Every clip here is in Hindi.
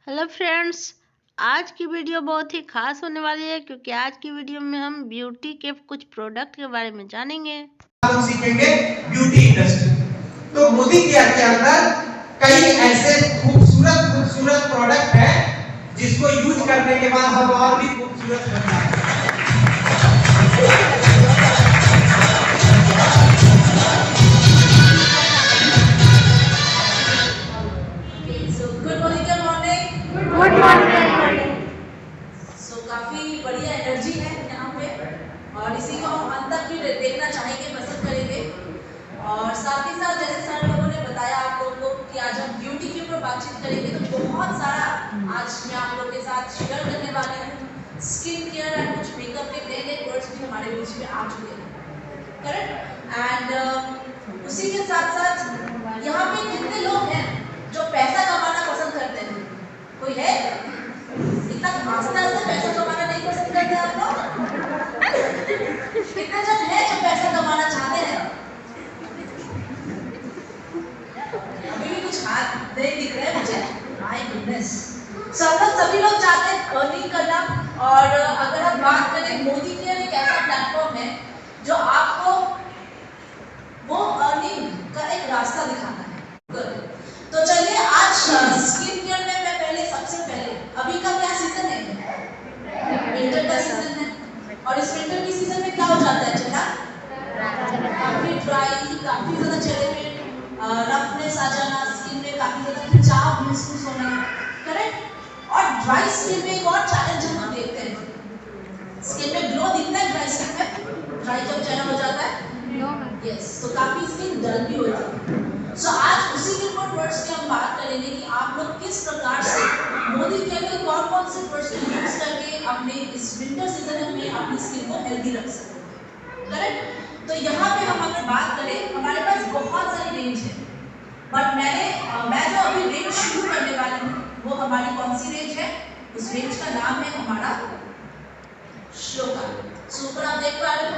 हेलो फ्रेंड्स, आज की वीडियो बहुत ही खास होने वाली है क्योंकि आज की वीडियो में हम ब्यूटी के कुछ प्रोडक्ट के बारे में जानेंगे। हम सीखेंगे ब्यूटी इंडस्ट्री। तो मोदी केयर के अंदर कई ऐसे खूबसूरत प्रोडक्ट हैं जिसको यूज करने के बाद हम और भी खूबसूरत बनना है। Good morning. सो काफी बढ़िया एनर्जी है यहाँ पे और इसी को हम अंत तक भी देखना चाहेंगे, पसंद करेंगे। और साथ ही साथ जैसे सर लोगों ने बताया आप लोगों को कि आज हम ब्यूटी के ऊपर बातचीत करेंगे, तो बहुत सारा आज मैं आप लोगों के साथ शेयर करने वाले हूँ। स्किन केयर एंड कुछ मेकअप के नए नए वर्ड्स भी हमारे बीच में आ चुके हैं, करेक्ट। एंड उसी के साथ साथ यहाँ पे कितने लोग हैं जो पैसा कमाना पसंद करते हैं? कोई है? इतना आस्ते आस्ते पैसा कमाना नहीं पसंद करते आप लोग? कितने जन हैं जो पैसा कमाना चाहते हैं? अभी भी कुछ हाथ नहीं दिख रहे मुझे। My goodness. सभी लोग चाहते हैं अर्निंग करना। और अगर हम बात करें, मोदी केयर एक ऐसा प्लेटफॉर्म है जो आपको वो अर्निंग का एक रास्ता दिखाता है। तो चलिए आज स्किन केयर में मैं सबसे पहले अभी का क्या सीजन है? विंटर का सीजन है। और इस विंटर की सीजन में क्या हो जाता है चेहरा? काफी ड्राई, काफी ज्यादा चेहरे में रफनेस आ जाना, स्किन में काफी ज्यादा खिंचाव महसूस होना, करेक्ट। और ड्राई स्किन में एक और चैलेंज हम देखते हैं, स्किन में ग्लो दिखता है ड्राई स्किन में। ड्राई जब चेहरा हो जाता है यस, तो काफी स्किन डल भी होती है। सो आज उसी के ऊपर वर्ड्स की हम बात करेंगे कि आप लोग किस प्रकार से मोदी केयर के कौन से वर्ड्स यूज करके अपने इस विंटर सीजन में अपनी स्किन को हेल्दी रख सकते हैं, करेक्ट। तो यहाँ पे हम अगर बात करें, हमारे पास बहुत सारी रेंज है, बट मैं जो अभी रेंज शुरू करने वाली हूँ वो हमारी कौन सी रेंज है? उस रेंज का नाम है हमारा श्लोका। सो ऊपर आप देख पा रहे हो,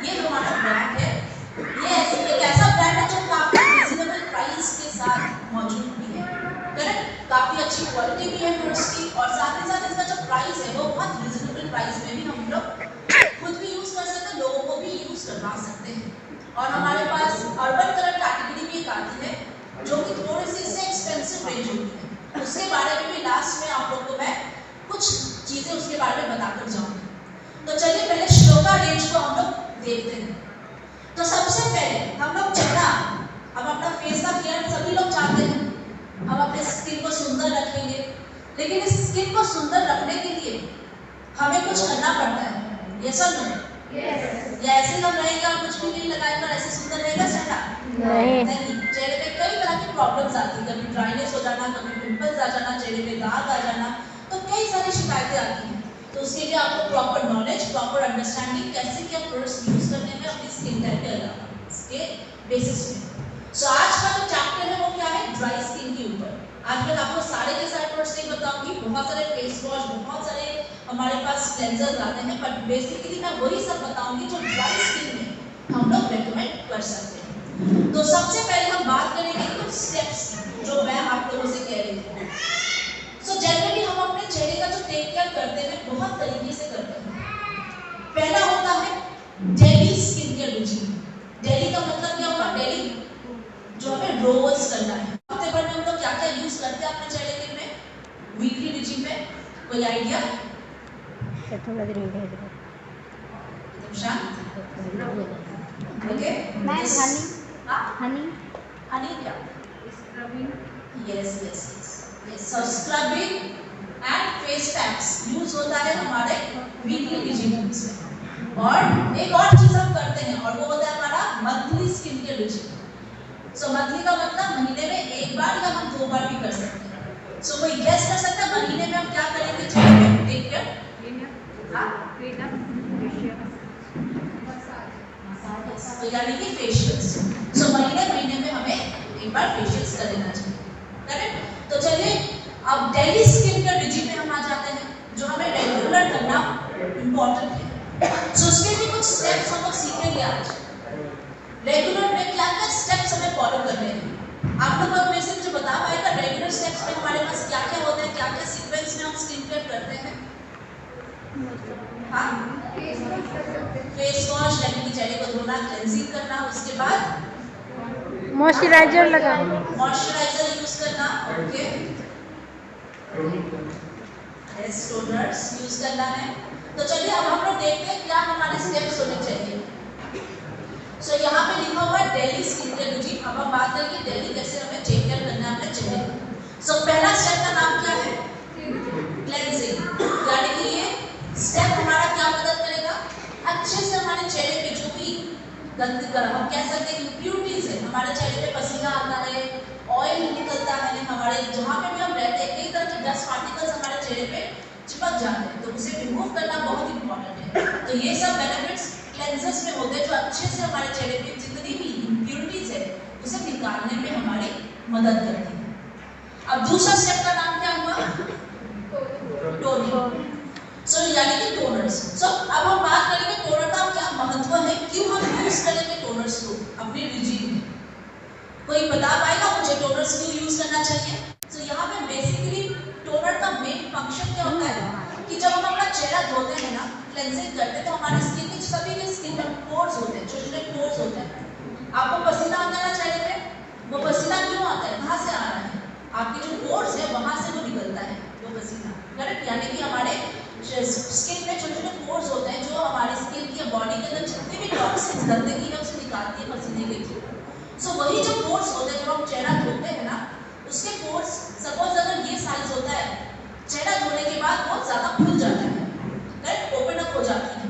ये हमारा ब्रांड है। ये एक ऐसा ब्रांड है जो काफी रिजनेबल प्राइस के साथ मौजूद भी है, करेक्ट। काफी अच्छी क्वालिटी भी है प्रोडक्ट्स की, और साथ ही साथ इसका जो प्राइस है वो बहुत रिजनेबल प्राइस में भी हम लोग खुद भी यूज कर सकते हैं, लोगों को भी यूज करवा सकते हैं। और हमारे पास अर्बन कलर कैटेगरी भी एक आती है जो कि थोड़ी सी इससे एक्सपेंसिव रेंज होती है। उसके बारे में भी लास्ट में आप लोग को मैं कुछ चीजें उसके बारे में बताकर जाऊंगी। तो चलिए पहले श्लोका रेंज को हम लोग देखते हैं। तो सबसे पहले हम लोग चेहरा, हम अपना फेस का केयर सभी लोग चाहते हैं, हम अपने स्किन को सुंदर रखेंगे, लेकिन इस स्किन को सुंदर रखने के लिए हमें कुछ करना पड़ता है। ये सब या ऐसे हम रहेंगे और कुछ भी नहीं लगाएंगे और ऐसे सुंदर रहेगा चेहरा? नहीं। चेहरे पे कई तरह की प्रॉब्लम्स आती है, कभी ड्राइनेस हो जाना, कभी पिंपल्स आ जाना, चेहरे पे दाग आ जाना, तो कई सारी शिकायतें आती हैं। तो उसके लिए आपको प्रॉपर नॉलेज, प्रॉपर अंडरस्टैंडिंग कैसे क्या प्रोडक्ट्स यूज करने में अपनी स्किन केयर के बेसिस में। सो आज का जो चैप्टर है वो क्या है? ड्राई स्किन के ऊपर। आज मैं आपको सारे के सारे प्रोडक्ट्स नहीं बताऊंगी, बहुत सारे फेस वॉश, बहुत सारे हमारे पास क्लेंजर्स आते हैं, बट बेसिकली मैं वही सब बताऊंगी जो ड्राई स्किन में हम लोग रेकमेंड कर सकते हैं। तो सबसे पहले हम बात करेंगे कुछ स्टेप्स जो मैं आप लोगों से कह रही हूँ। सो जनरली हम अपने चेहरे का जो टेक केयर करते हैं बहुत तरीके से करते हैं। पहला होता है daily skin care routine. Daily का मतलब क्या होगा? डेली जो हमें रोज करना है। हफ्ते भर में हम लोग क्या क्या यूज करते हैं अपने चेहरे के में? वीकली रूटीन में कोई आइडिया? ओके, हनी क्या? Scrubbing. Yes, so scrubbing and face packs use होता है हमारे वीकली रूटीन में। और एक और चीज हम करते हैं और वो होता है हमारा मंथली स्किन केयर रूटीन। सो मंथली का मतलब महीने में एक बार या हम 2 बार भी कर सकते हैं। सो कोई गेस कर सकता है महीने में हम क्या करेंगे चेहरे पे टेक केयर? तो यानी कि फेशियल्स। सो महीने में हमें एक बार फेशियल्स कर लेना चाहिए, करेक्ट। तो चलिए अब डेली स्किन केयर रूटीन में हम आ जाते हैं जो हमें रेगुलर करना इम्पोर्टेंट है। सो उसके लिए कुछ स्टेप्स हम लोग सीखेंगे आज। रेगुलर में क्या क्या स्टेप्स हमें फॉलो करने हैं? आप लोग में से मुझे बता पाएगा रेगुलर स्टेप्स में हमारे पास क्या क्या होता है? हाँ, फेस वॉश यानी कि चेहरे को धोना, क्लेंजिंग करना, उसके बाद मॉइस्चराइजर लगा, मॉइस्चराइजर यूज करना, ओके, यस, टोनर्स यूज करना है। तो चलिए अब हम लोग देखते हैं क्या हमारे स्टेप्स होने चाहिए। सो यहाँ पे लिखा हुआ है डेली स्किन केयर रूटीन। अब हम बात करेंगे डेली कैसे हमें टेक केयर करना है अपने चेहरे को। सो पहला स्टेप का नाम क्या है? क्लेंजिंग, यानी कि ये स्टेप हमारा क्या मदद करेगा? अच्छे से हमारे चेहरे पे जो भी गंदगी, हम कह सकते हैं इम्प्यूरिटीज है, हमारे चेहरे पे पसीना आता है, ऑयल निकलता है, हमारे जहाँ पे भी हम रहते हैं कई तरह के डस्ट पार्टिकल्स हमारे चेहरे पे चिपक जाते हैं, तो उसे रिमूव करना बहुत इंपॉर्टेंट है। तो ये सब बेनिफिट्स क्लेंजर्स में होते हैं जो अच्छे से हमारे चेहरे पे जितनी भी इम्प्यूरिटीज है उसे निकालने में हमारी मदद करती है। अब दूसरा स्टेप का नाम क्या हुआ? टोनिंग। सो यानी कि टोनर्स। सो अब हम बात करेंगे टोनर का क्या महत्व है, क्यों हम यूज करेंगे टोनर्स को अपने रिजीम में। कोई बता पाएगा मुझे टोनर्स क्यों यूज करना चाहिए? सो यहाँ पे बेसिकली टोनर का मेन फंक्शन क्या होता है कि जब हम अपना चेहरा धोते हैं ना, क्लेंजिंग करते हैं, तो हमारे स्किन के सभी के स्किन में पोर्स होते हैं, छोटे छोटे पोर्स होते हैं। आपको पसीना आता है ना चेहरे पे, वो पसीना क्यों आता है? कहाँ से आ रहा है? आपके जो पोर्स है वहां से वो निकलता है वो पसीना, करेक्ट? यानी कि हमारे स्किन में छोटे छोटे पोर्स होते हैं जो हमारी स्किन की बॉडी के अंदर जितने भी टॉक्सिन्स गंदगी है उसे निकालती है पसीने के थ्रू। सो वही जो पोर्स होते हैं जब हम चेहरा धोते हैं ना, उसके पोर्स सपोज अगर ये साइज होता है, चेहरा धोने के बाद बहुत ज्यादा खुल जाता है, करेक्ट? ओपन अप हो जाती है।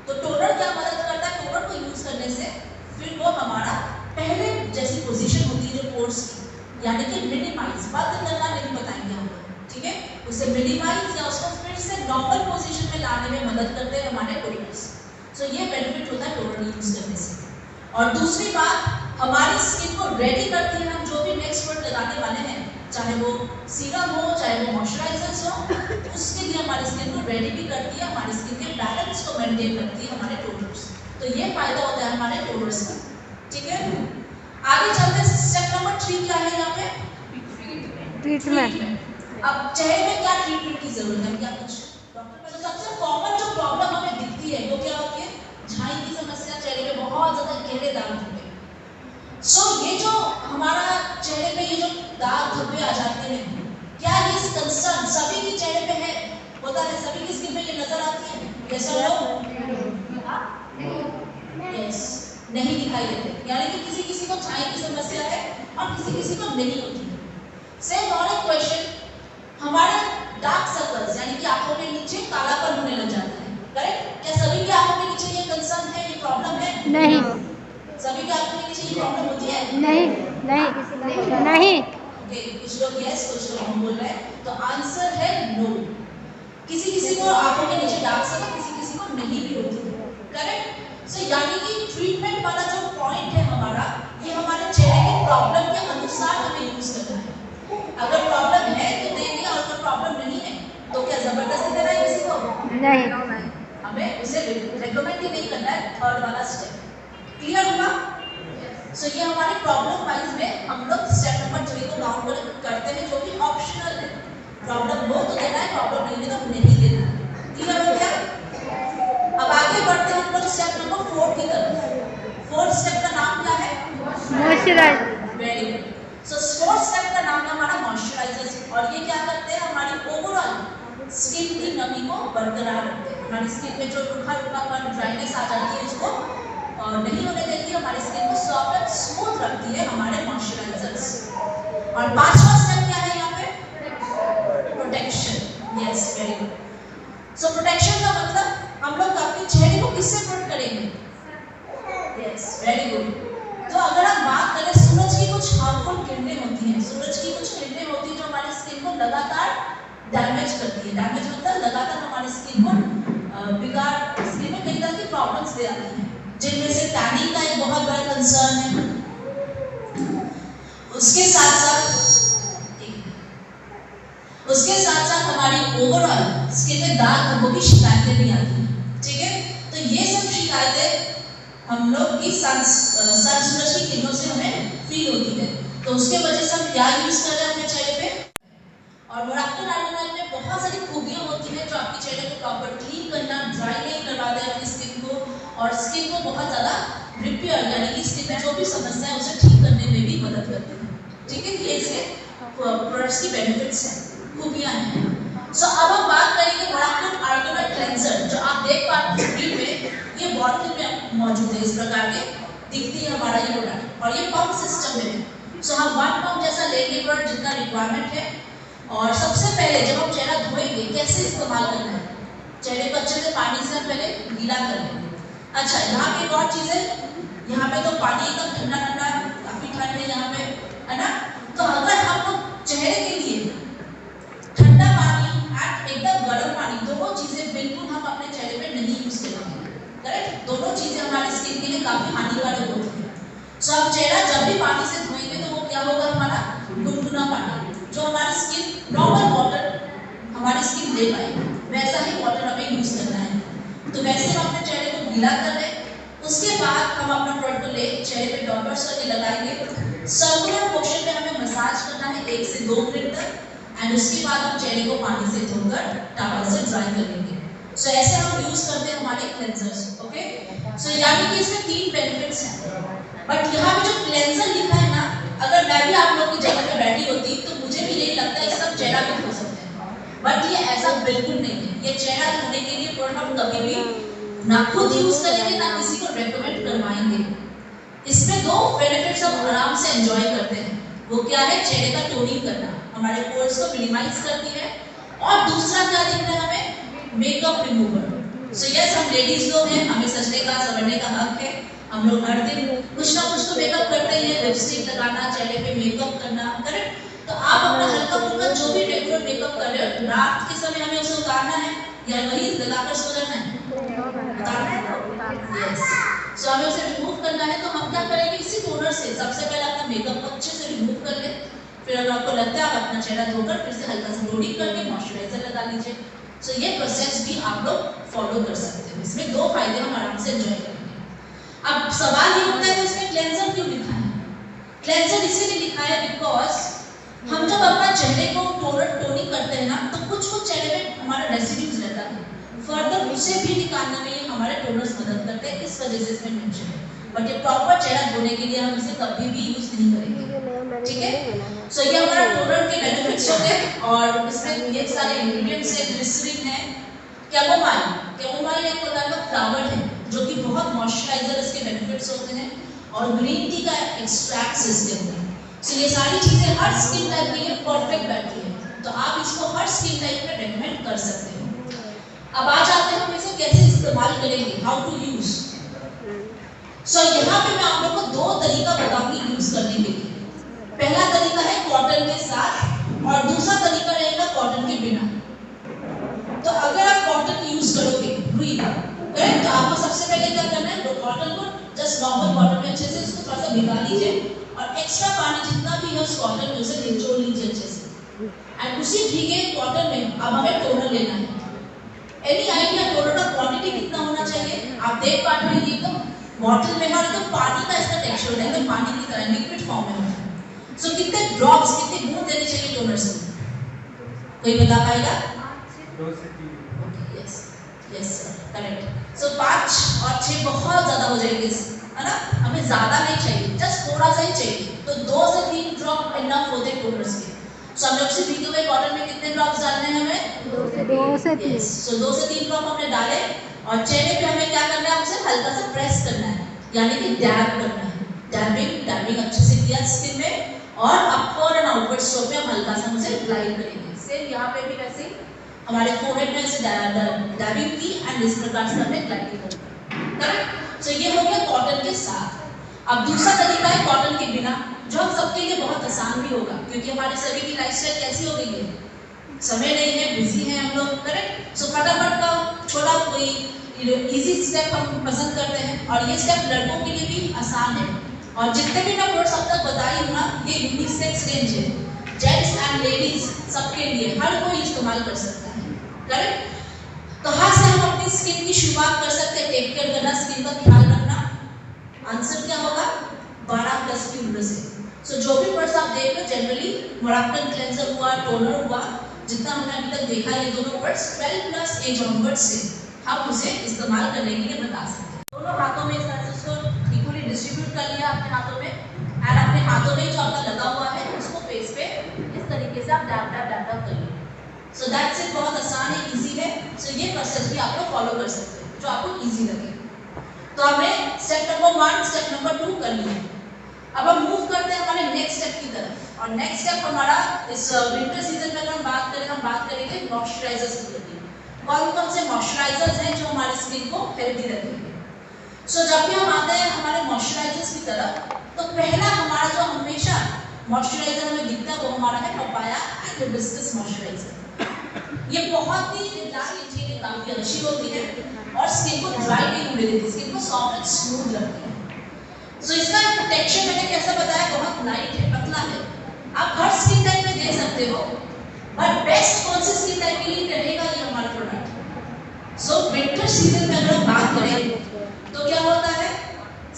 तो टोनर क्या मदद करता है? टोनर को यूज करने से फिर वो हमारा पहले जैसी पोजीशन होती है जो पोर्स की, यानी कि मिनिमाइज, बंद करना नहीं बताएंगे हम लोग, ठीक है? उसे मिनिमाइज या उसको फिर से नॉर्मल पोजीशन में लाने में मदद करते हैं हमारे टोनर्स। सो ये बेनिफिट होता है टोनर यूज करने से। और दूसरी बात, हमारी स्किन को रेडी करती है हम जो भी नेक्स्ट प्रोडक्ट लगाने वाले हैं, चाहे वो सीरम हो चाहे वो मॉइस्चराइजर्स हो, उसके लिए हमारी स्किन को रेडी भी करती है, हमारी स्किन के बैलेंस को मेंटेन करती है हमारे टोनर्स। तो ये फायदा होता है हमारे टोनर्स का, ठीक है? आगे चलते हैं, स्टेप नंबर 3 क्या है यहाँ पे? ट्रीटमेंट। अब चेहरे में क्या ट्रीटमेंट की जरूरत है? क्या कुछ डॉक्टर, सबसे कॉमन जो प्रॉब्लम हमें दिखती है वो क्या होती है? झाई की समस्या, चेहरे पे बहुत ज्यादा गहरे दाग धब्बे। सो ये जो हमारा चेहरे पे ये जो दाग धब्बे आ जाते हैं, क्या ये कंसर्न सभी के चेहरे पे है? होता है सभी की स्किन पे ये नजर आती है? कैसा लोग? यस, नहीं दिखाई देते, यानी कि किसी किसी को झाई की समस्या है और किसी किसी को नहीं होती है। सेम और एक क्वेश्चन, हमारे डार्क सर्कल्स यानी कि आंखों के नीचे कालापन होने लग जाता है, करेक्ट? क्या सभी की आंखों के नीचे ये कंसर्न है, ये प्रॉब्लम है? नहीं। सभी की आंखों के नीचे ये प्रॉब्लम होती है? नहीं नहीं नहीं। ओके, कुछ लोग यस, कुछ लोग हम बोल रहे हैं, तो आंसर है नो। किसी किसी को आंखों के नीचे डार्क सर्कल, किसी किसी को नहीं भी होती है, करेक्ट? सो यानी कि ट्रीटमेंट वाला जो पॉइंट है हमारा, ये हमारे चेहरे के प्रॉब्लम के अनुसार हमें यूज करना है। अगर प्रॉब्लम है तो देंगे और अगर प्रॉब्लम नहीं है तो क्या जबरदस्ती देना है किसी को? नहीं, हमें उसे रेकमेंड ही नहीं करना है। थर्ड वाला स्टेप क्लियर हुआ? सो ये हमारे प्रॉब्लम वाइज में हम लोग स्टेप नंबर 3 को काउंट करते हैं, जो कि ऑप्शनल है। प्रॉब्लम हो तो देना है, प्रॉब्लम नहीं है तो नहीं देना है। क्लियर हो गया? अब आगे बढ़ते हैं हम लोग स्टेप नंबर 4 की तरफ। फोर्थ स्टेप का नाम क्या है? Moisturiser. Very good. So fourth step का नाम है हमारा मॉइस्चराइजर्स, और ये क्या करते हैं? हमारी ओवरऑल स्किन की नमी को बरकरार रखते हैं। हमारी स्किन में जो रूखापन, ड्राइनेस आ जाती है उसको नहीं होने देती, हमारी स्किन को सॉफ्ट एंड स्मूथ रखती है हमारे मॉइस्चराइजर्स। और पांचवा स्टेप क्या है यहाँ पे? Protection. Yes, very good. So protection का मतलब हम लोग अपने चेहरे को किससे प्रोटेक्ट करेंगे? Yes, very good. तो अगर हम बात करें, सूरज की कुछ हार्मफुल किरणें होती हैं, सूरज की कुछ किरणें होती हैं जो हमारी स्किन को लगातार डैमेज करती है। डैमेज मतलब लगातार हमारी स्किन को बिगाड़, स्किन में कई तरह की प्रॉब्लम्स दे आती हैं, जिनमें से टैनिंग का एक बहुत बड़ा कंसर्न है। उसके साथ साथ हमारी ओवरऑल स्किन में दाग धब्बों की शिकायतें भी आती हैं, ठीक है? तो ये सब शिकायतें हम लोग की सन सूरज की किरणों से हमें फील होती है। तो उसके वजह से हम क्या यूज कर रहे हैं अपने चेहरे पे? और मोराक्कन आल्मंड ऑयल में बहुत सारी खूबियां होती हैं जो आपके चेहरे को प्रॉपर क्लीन करना, ड्राई नहीं करवा दे अपनी स्किन को, और स्किन को बहुत ज़्यादा रिपेयर यानी कि स्किन में जो भी समस्या है उसे ठीक करने में भी मदद करती है। ठीक है, ये इसके प्रोडक्ट्स की बेनिफिट्स हैं, खूबियां हैं। सो अब हम बात करेंगे मोराक्कन आल्मंड क्लेंजर, जो आप देख पा रहे हैं स्क्रीन में, ये बॉटल में मौजूद है, इस प्रकार के दिखती है हमारा ये प्रोडक्ट, और ये पंप सिस्टम में है। सो हम 1 पंप जैसा लेंगे प्रोडक्ट जितना रिक्वायरमेंट है। और सबसे पहले जब हम चेहरा धोएंगे कैसे इस्तेमाल करना है, चेहरे को अच्छे से पानी से पहले गीला कर लेंगे। अच्छा, यहाँ पे एक और चीज़ है, यहाँ पे तो पानी एकदम ठंडा ठंडा, काफी ठंड है यहाँ पे, है ना। तो अगर हम लोग चेहरे के लिए ठंडा पानी और एकदम गर्म पानी, दोनों चीजें बिल्कुल हम अपने चेहरे पे नहीं यूज करेंगे, करेक्ट। दोनों चीजें हमारी स्किन के लिए काफी हानिकारक होती है। सो अब चेहरा जब भी पानी से धोएंगे तो वो क्या होगा, हमारा गुनगुना पानी, जो हमारी स्किन नॉर्मल वाटर हमारी स्किन ले पाए, वैसा ही वाटर हमें यूज करना है। तो वैसे हम अपने चेहरे को गीला कर लें, उसके बाद हम अपना प्रोडक्ट को ले चेहरे पे डॉटर्स करके लगाएंगे। सर्कुलर मोशन में हमें मसाज करना है 1 से 2 मिनट तक, एंड उसके बाद हम चेहरे को पानी से धोकर टॉवल से ड्राई कर लेंगे। सो ऐसे हम यूज करते हैं हमारे क्लेंजर्स, ओके। सो यानी कि इसमें 3 बेनिफिट्स हैं, बट यहाँ पे जो क्लेंजर लिखा है ना, अगर मैं भी आप लोग की जगह पे बैठी होती तो मुझे भी यही लगता है इसका चेहरा भी धो सकते हैं, बट ये ऐसा बिल्कुल नहीं है। ये चेहरा धोने के लिए प्रोडक्ट हम कभी भी ना खुद यूज करेंगे ना किसी को रेकमेंड करवाएंगे। इसमें 2 बेनिफिट्स हम आराम से एंजॉय करते हैं। वो क्या है, चेहरे का टोनिंग करना, हमारे पोर्स को मिनिमाइज करती है, और दूसरा क्या दिख रहा है हमें, मेकअप रिमूवर। सो यस, हम लेडीज लोग हैं, हमें सजने का संवरने का हक है। हम लोग हर दिन कुछ ना कुछ तो मेकअप करते हैं, लिपस्टिक लगाना, चेहरे पे मेकअप करना, करेक्ट। तो आप अपना हल्का फुल्का जो भी रेगुलर मेकअप कर रहे हो, रात के समय हमें उसे उतारना है या वही लगाकर सो जाना है, उतारना है। यस, सो हमें उसे रिमूव करना है। तो हम क्या करेंगे, इसी टोनर से सबसे पहले अपना मेकअप को अच्छे से रिमूव कर ले, फिर अगर आपको लगता है आप अपना चेहरा धोकर फिर से हल्का सा टोनिंग करके मॉइस्चराइजर लगा लीजिए। सो ये प्रोसेस भी आप लोग फॉलो कर सकते हो। इसमें 2 फायदे हम आराम से एंजॉय करेंगे। अब सवाल ये उठता है कि इसमें क्लेंजर क्यों लिखा है। क्लेंजर इसीलिए लिखा है बिकॉज हम जब अपना चेहरे को टोनिंग करते हैं ना, तो कुछ चेहरे में हमारा रेसिड्यूज रहता है, फर्दर उसे भी निकालने में हमारे टोनर्स मदद करते हैं, इस वजह से इसमें मेंशन है। बट ये प्रॉपर चेहरा धोने के लिए हम इसे कभी भी यूज नहीं करेंगे, ठीक है। सो ये हमारा टोनर के बेनिफिट्स होते हैं, और इसमें ये सारे इंग्रेडिएंट्स है, ग्लिसरीन है, कैमोमाइल एक प्रकार का फ्लावर है जो कि बहुत मॉइस्चराइजर इसके बेनिफिट्स होते हैं, और ग्रीन टी का एक्सट्रैक्ट्स इसके अंदर। सो ये सारी चीजें हर स्किन टाइप के लिए परफेक्ट बैठती है, तो आप इसको हर स्किन टाइप में रेकमेंड कर सकते हो। अब आ जाते हैं हम इसे कैसे इस्तेमाल करेंगे, हाउ टू यूज। सो यहाँ पे मैं आप लोग को 2 तरीका बताऊंगी यूज करने के लिए। पहला तरीका है कॉटन के साथ, और दूसरा तरीका रहेगा कॉटन के बिना। तो अगर आप कॉटन यूज करोगे रुई का, करेक्ट, तो आपको सबसे पहले क्या करना है, कॉटन को जस्ट नॉर्मल वाटर में अच्छे से इसको थोड़ा सा भिगा लीजिए, और एक्स्ट्रा पानी जितना भी है उस कॉटन में उसे निचोड़ लीजिए अच्छे से। एंड उसी भीगे कॉटन में अब हमें टोनर लेना है। एनी आइडिया टोनर का क्वांटिटी कितना होना चाहिए? आप देख पा रहे हैं एकदम बॉटल में और एकदम पानी का इसका टेक्सचर है, एकदम पानी की तरह लिक्विड फॉर्म में होता है। सो कितने ड्रॉप्स, कितने बूंद देने चाहिए टोनर से, कोई बता पाएगा? 2 से 3। Yes yes correct. सो 5 और 6 बहुत ज्यादा हो जाएंगे, है ना, हमें ज्यादा नहीं चाहिए, जस्ट थोड़ा सा ही चाहिए। तो 2 से 3 ड्रॉप इनफ होते हैं टोनर्स के। सो हम लोग से भीगे हुए कॉटन में कितने ड्रॉप्स डालने हैं हमें? 2 से 3। सो 2 से 3 ड्रॉप हमने डाले, और चेहरे पे हमें क्या करना है, उसे हल्का सा प्रेस करना है, यानी कि डैब करना है। डैबिंग अच्छे से किया स्किन में, और अपवर्ड एंड आउटवर्ड स्ट्रोक में हम हल्का सा उसे ग्लाइड करेंगे। सेम यहाँ पे भी वैसे ही हमारे फोरहेड में ऐसे डैबिंग की, एंड इस प्रकार से हमने ग्लाइडिंग करी, करेक्ट। सो ये हो गया कॉटन के साथ। अब दूसरा तरीका है कॉटन के बिना, जो हम सबके लिए बहुत आसान भी होगा, क्योंकि हमारे सभी की लाइफस्टाइल कैसी हो गई है, समय नहीं है, बिजी हैं हम लोग, करेक्ट। सो फटाफट का छोटा कोई इजी स्टेप हम पसंद करते हैं, और ये स्टेप लड़कों के लिए भी आसान है। और जितने भी मैं प्रोडक्ट्स अब तक बताई हूँ ना, ये यूनिसेक्स रेंज है, जेंट्स एंड लेडीज सबके लिए, हर कोई इस्तेमाल कर सकता है, करेक्ट। कहाँ से हम अपनी स्किन की शुरुआत कर सकते हैं, टेक केयर करना, स्किन का ख्याल रखना? आंसर क्या होगा? 12+ की उम्र से। सो जो भी प्रोडक्ट्स आप देख रहे हो, जनरली मोराक्कन क्लेंजर हुआ, टोनर हुआ, जितना हमने अभी तक देखा ये दोनों वर्ड्स 12+ एज ऑनवर्ड्स से हम उसे इस्तेमाल करने के लिए बता सकते हैं। दोनों हाथों में इस तरह से उसको इक्वली डिस्ट्रीब्यूट कर लिया अपने हाथों में, एंड अपने हाथों में जो आपका लगा हुआ है उसको फेस पे इस तरीके से आप डैप डैप डैप डैप करिए। सो दैट्स इट, बहुत आसान है, इजी है। सो ये प्रोसेस भी आप लोग फॉलो कर सकते हैं जो आपको इजी लगे। तो हमने स्टेप नंबर 1 स्टेप नंबर 2 कर लिया। अब हम मूव करते हैं हमारे नेक्स्ट स्टेप की तरफ, और नेक्स्ट स्टेप हमारा इस विंटर सीजन में अगर हम बात करेंगे मॉइस्चराइजर्स की। कौन कौन से मॉइस्चराइजर्स हैं जो हमारे स्किन को हेल्दी रखेंगे। सो जब भी हम आते हैं हमारे मॉइस्चराइजर्स की तरफ, तो पहला हमारा जो हमेशा मॉइस्चराइजर हमें दिखता है वो हमारा है पपाया एंड हिबिस्कस मॉइस्चराइजर। ये बहुत ही ड्राई चीज़ काफी अच्छी होती है और स्किन को ड्राई नहीं होने देती, स्किन को सॉफ्ट एंड स्मूथ रखती है। सो इसका टेक्सचर मैंने कैसा बताया, बहुत लाइट है, पतला है। आप हर स्किन टाइप में दे सकते हो, बट बेस्ट कौन सी स्किन टाइप के लिए रहेगा ये हमारा प्रोडक्ट। सो विंटर सीजन में अगर हम बात करें तो क्या होता है,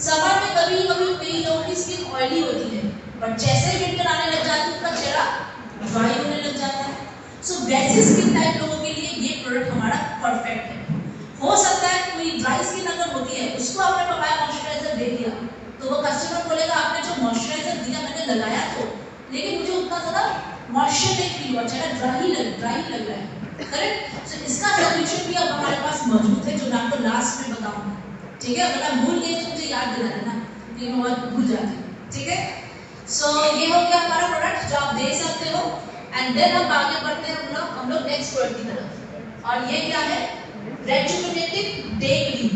समर में कभी कभी कई लोगों की स्किन ऑयली होती है, बट जैसे विंटर आने लग जाती है उनका चेहरा ड्राई होने लग जाता है। सो वैसे स्किन टाइप लोगों के लिए ये प्रोडक्ट हमारा परफेक्ट है। हो सकता है कोई ड्राई स्किन अगर होती है, उसको आपने पपाया मॉइस्चराइजर दे दिया, तो वो कस्टमर बोलेगा आपने जो मॉइस्चराइजर दिया मैंने लगाया तो, लेकिन मुझे उतना ज़्यादा मॉइस्चर नहीं फील हुआ, चेहरा ड्राई लग रहा है, करेक्ट। सो इसका सॉल्यूशन भी अब हमारे पास मौजूद है जो मैं आपको लास्ट में बताऊंगा, ठीक है। अगर आप भूल गए तो मुझे याद दिला देना, कि मैं बहुत भूल जाती हूँ, ठीक है। सो ये हो गया हमारा प्रोडक्ट जो आप दे सकते हो, एंड देन हम आगे बढ़ते हैं हम लोग नेक्स्ट प्रोडक्ट की तरफ, और ये क्या है, रेजुवेनेटिव डे क्रीम।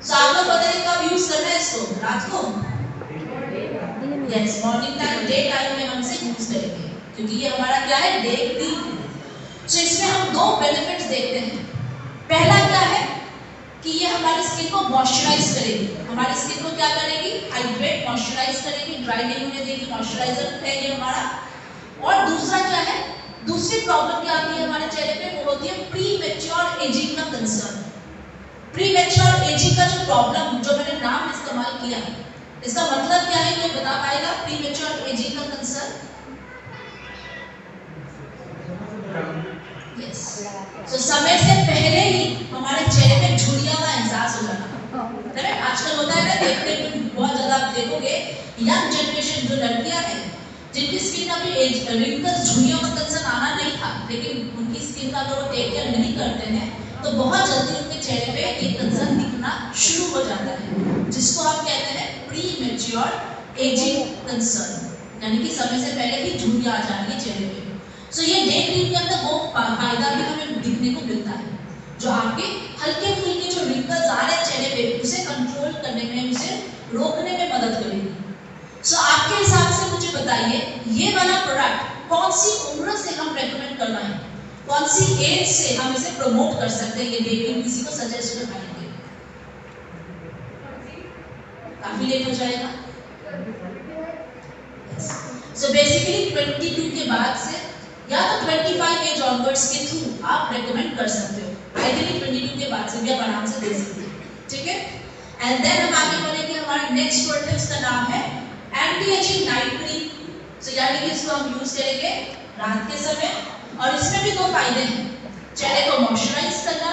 सो आप लोग बताइए कब यूज करना है इसको, रात को, yes, morning time, day time में हम इसे यूज करेंगे, क्योंकि ये हमारा क्या है, डे क्रीम। सो इसमें हम दो बेनिफिट्स देखते हैं। पहला क्या है कि ये हमारी स्किन को मॉइस्चराइज करेगी, हमारी स्किन को क्या करेगी, हाइड्रेट मॉइस्चराइज करेगी, ड्राई नहीं होने देगी, मॉइस्चराइजर है ये हमारा। और दूसरा क्या है, दूसरी प्रॉब्लम क्या आती है हमारे चेहरे पे, वो होती है प्रीमेच्योर एजिंग का कंसर्न। प्रीमेच्योर एजिंग का जो प्रॉब्लम, जो मैंने नाम इस्तेमाल किया, इसका मतलब क्या है, ये बता पाएगा प्रीमेच्योर एजिंग का कंसर्न? यस। सो समय से पहले ही हमारे चेहरे पे झुर्रियां का एहसास हो जाना, करेक्ट। आजकल होता है ना, देखने में बहुत ज्यादा आप देखोगे यंग जनरेशन जो लड़कियां हैं जिनकी स्किन अभी रिंकल्स, झुर्रियों का कंसर्न आना नहीं था, लेकिन उनकी स्किन का अगर वो टेक केयर नहीं करते हैं तो बहुत जल्दी उनके चेहरे पे ये कंसर्न दिखना शुरू हो जाता है, जिसको हम कहते हैं प्रीमेच्योर एजिंग कंसर्न, यानी कि समय से पहले ही झुर्रियां आ जाएंगी चेहरे पे। सो ये डे क्रीम के अंदर वो फायदा भी हमें दिखने को मिलता है, जो आपके हल्के फुल्के जो रिंकल्स आ रहे हैं चेहरे पे, उसे कंट्रोल करने में, उसे रोकने में मदद करेगी। सो आपके हिसाब से मुझे बताइए, ये वाला प्रोडक्ट कौन सी उम्र से हम रेकमेंड कर रहे हैं, कौन सी एज से हम इसे प्रमोट कर सकते हैं, ये डे क्रीम किसी को सजेस्ट कर पाएंगे? काफी लेट हो जाएगा। सो बेसिकली 22 के बाद से या तो 25 एज ऑनवर्ड्स के थ्रू आप रेकमेंड कर सकते हो, आइडियली 22 के बाद से भी आप आराम से दे सकते हैं, ठीक है। एंड देन हम आगे बढ़ेंगे, हमारा नेक्स्ट प्रोडक्ट है, उसका नाम है एंटी एजिंग नाइट क्रीम। सो यानी कि इसको हम यूज करेंगे रात के समय, और इसमें भी दो फायदे हैं, चेहरे को मॉइस्चराइज करना,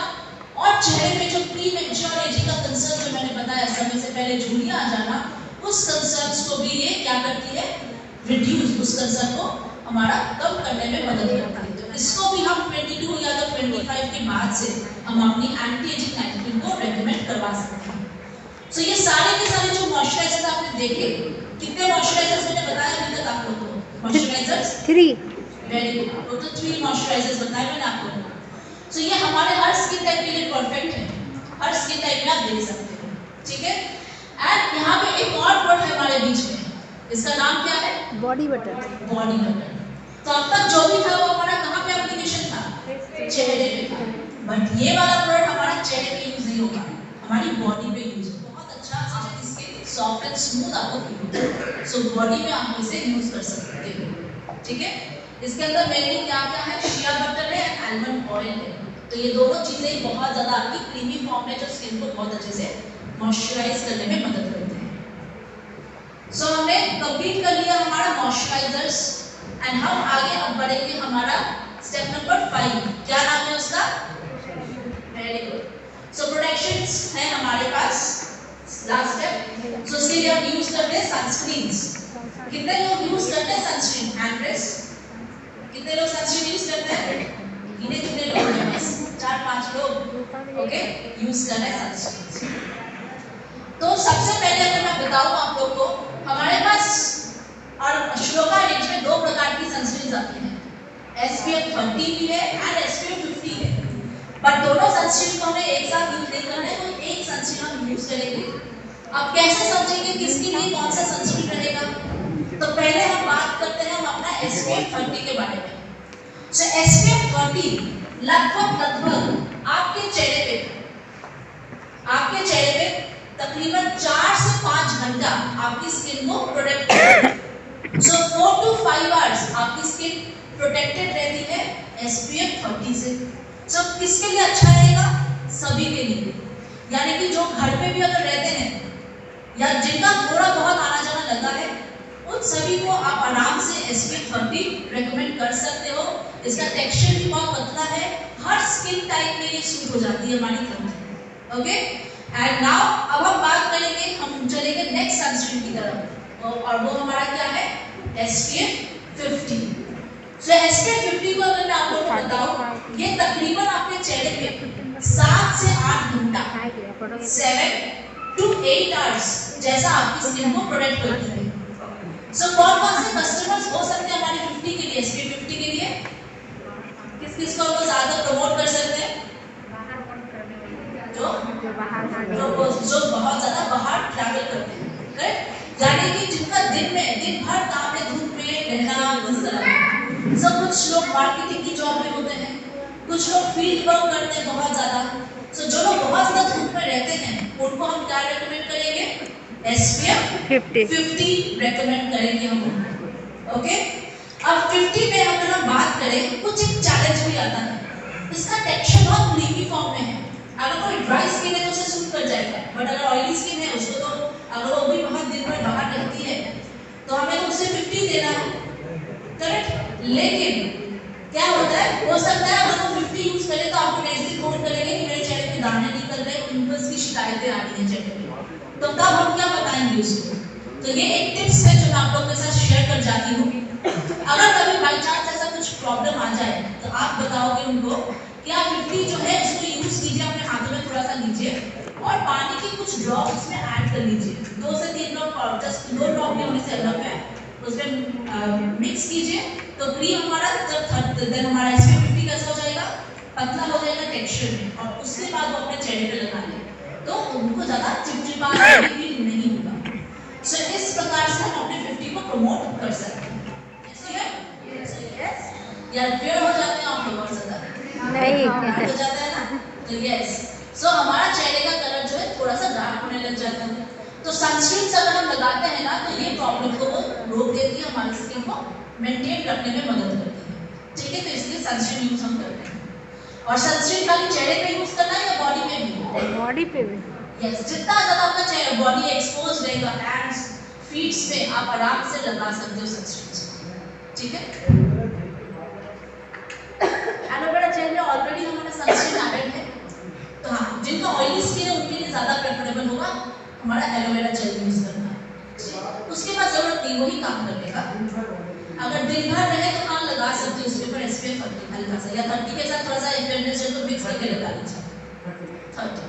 और चेहरे पे जो प्रीमेच्योर एजिंग का कंसर्न जो मैंने बताया, समय से पहले झुर्रियां आ जाना, उस कंसर्न को भी ये क्या करती है, रिड्यूस, उस कंसर्न को हमारा कम करने में मदद करता है। तो इसको भी हम 22 या तो 25 के बाद से हम अपनी एंटी एजिंग नाइट क्रीम को रेकमेंड करवा सकते हैं। सो ये सारे के सारे जो मॉइस्चराइजर्स आपने देखे, कितने मॉइस्चराइजर्स मैंने बताया अभी तक आप लोगों को? Moisturisers 3, very good, total 3 moisturisers बताए मैंने आप लोगों को। सो ये हमारे हर स्किन टाइप के लिए परफेक्ट है, हर स्किन टाइप में आप दे सकते हो, ठीक है। एंड यहाँ पे एक और वर्ड है हमारे बीच में, इसका नाम क्या है, बॉडी बटर। Body butter. तो अब तक जो भी था वो हमारा कहाँ पे एप्लीकेशन था, चेहरे पे था, बट ये वाला प्रोडक्ट हमारा चेहरे पे यूज नहीं होगा, हमारी बॉडी पे यूज होगा। बहुत अच्छा स्किन सॉफ्ट एंड स्मूथ आपको फील होगा, सो बॉडी में आप इसे यूज कर सकते हो, ठीक है। इसके अंदर मेनली क्या क्या है, शिया बटर है, आलमंड ऑयल है, तो ये दोनों चीजें बहुत ज्यादा आपकी क्रीमी फॉर्म में जो स्किन को बहुत अच्छे से मॉइस्चराइज करने में मदद करते हैं। सो हमने कंप्लीट कर लिया हमारा मॉइस्चराइजर्स, एंड हम आगे अब बढ़ेंगे हमारा स्टेप नंबर 5 क्या नाम है उसका? Very good. सो प्रोटेक्शंस है हमारे पास, लास्ट स्टेप। सो उसके लिए हम यूज करते हैं सनस्क्रीन्स। कितने लोग यूज करते हैं सनस्क्रीन? Hand raise. कितने लोग सनस्क्रीन यूज करते हैं? गिने चुने लोग हैं, बस 4-5 लोग ओके यूज कर रहे हैं सनस्क्रीन। तो सबसे पहले अगर मैं बताऊं आप लोग को, हमारे पास और श्लोका रेंज में 2 प्रकार की सनस्क्रीन आती हैं, SPF 30 भी है एंड SPF 50 है। बट दोनों सनस्क्रीन को हमें एक साथ यूज नहीं करना है, तो एक सनस्क्रीन हम यूज करेंगे। अब कैसे समझेंगे किसके लिए कौन सा सनस्क्रीन रहेगा? तो पहले हम बात करते हैं हम अपना SPF 30 के बारे में। सो SPF 30 लगभग आपके चेहरे पे तकरीबन 4 से 5 घंटा आपकी स्किन को प्रोटेक्ट करता है। सो 4 to 5 आवर्स आपकी स्किन प्रोटेक्टेड रहती है SPF 30 से। सो किसके लिए अच्छा रहेगा? सभी के लिए, यानी कि जो घर पे भी अगर रहते हैं या जिनका थोड़ा बहुत आना जाना लगा है, उन सभी को आप आराम से SPF 30 रेकमेंड कर सकते हो। इसका टेक्सचर भी बहुत पतला है, हर स्किन टाइप में ये सूट हो जाती है हमारी स्किन। ओके एंड नाउ अब हम बात करेंगे, हम चलेंगे नेक्स्ट सनस्क्रीन की तरफ, और वो हमारा क्या है? SPF 50। सो SPF 50 को अगर मैं आप लोगों को बताऊं, ये तकरीबन आपके चेहरे पे 7 से 8 घंटा 7 to 8 आवर्स जैसा आपकी स्किन को प्रोटेक्ट करती है। सो कौन-कौन से कस्टमर्स हो सकते हैं हमारे 50 के लिए, SPF 50 के लिए? किस को हम ज्यादा प्रमोट कर सकते हैं? जो बहुत ज्यादा बाहर ट्रैवल करते हैं, करेक्ट? यानी कि जिनका दिन भर काम है धूप में रहना, इस तरह। सब कुछ लोग मार्केटिंग की जॉब में होते हैं, कुछ लोग फील्ड वर्क करते हैं बहुत ज्यादा। सो जो लोग बहुत ज्यादा धूप में रहते हैं उनको हम क्या रेकमेंड करेंगे? SPF 50 रेकमेंड करेंगे हम उनको। ओके अब 50 में अगर हम बात करें, कुछ एक चैलेंज भी आता है। इसका टेक्सचर बहुत क्रीमी फॉर्म में है। अगर कोई ड्राई स्किन है तो उसे सूट कर जाएगा, बट अगर ऑयली स्किन है उसको तो अगर वो भी बहुत दिन भर बाहर रहती है तो हमें तो उसे 50 देना है, करेक्ट? लेकिन क्या होता है, हो सकता है अगर वो 50 यूज करे तो आपको नेक्स्ट दिन फोन करेंगे कि मेरे चेहरे पे दाने निकल रहे, पिंपल्स की शिकायतें आ रही हैं चेहरे पे, तो तब हम क्या बताएंगे उसको? तो ये एक टिप्स है जो मैं आप लोगों के साथ शेयर कर जाती हूँ। अगर कभी बाई चांस ऐसा कुछ प्रॉब्लम आ जाए तो आप बताओगे उनको कि आप 50 जो है उसको यूज कीजिए, अपने हाथों में थोड़ा सा लीजिए और पानी के कुछ ड्रॉप उसमें ऐड कर लीजिए, 2 से 3 ड्रॉप, जस्ट 2 ड्रॉप भी होने से अलग है, उसमें मिक्स कीजिए तो क्रीम हमारा जब देन हमारा SPF 50 कैसा हो जाएगा? पतला हो जाएगा टेक्सचर में, और उसके बाद वो अपने चेहरे पे लगा लें तो उनको ज्यादा चिपचिपा फील नहीं होगा। सो इस प्रकार से हम अपने 50 को प्रमोट कर सकते हैं। यार क्लियर हो जाते हैं आप लोग? और ज्यादा नहीं हो जाता है ना? तो यस, सो हमारा चेहरे का कलर जो है थोड़ा सा डार्क होने लग जाता है। तो सनस्क्रीन अगर हम लगाते हैं ना तो ये प्रॉब्लम को वो रोक देती है, हमारी स्किन को मेंटेन रखने में मदद करती है। ठीक है, तो इसलिए सनस्क्रीन यूज हम करते हैं। और सनस्क्रीन खाली चेहरे पे यूज करना है या बॉडी पे भी? बॉडी पे भी। यस, जितना ज्यादा आपका चेहरा बॉडी एक्सपोज रहेगा, हैंड्स फीट्स पे आप आराम से लगा सकते हो सनस्क्रीन। ठीक है, एलोवेरा जेल में ऑलरेडी हमारा सनस्क्रीन एडेड है, तो हाँ जिनका ऑयली स्किन है उनके लिए ज्यादा प्रेफरेबल होगा हमारा एलोवेरा जेल यूज करना। उसके बाद जरूरत नहीं, वही काम कर लेगा। अगर दिन भर रहे तो हाँ लगा सकते हो उसके ऊपर SPF 30 हल्का सा, या 30 के साथ थोड़ा सा एफएमएस जेल को मिक्स करके लगा लीजिए। 30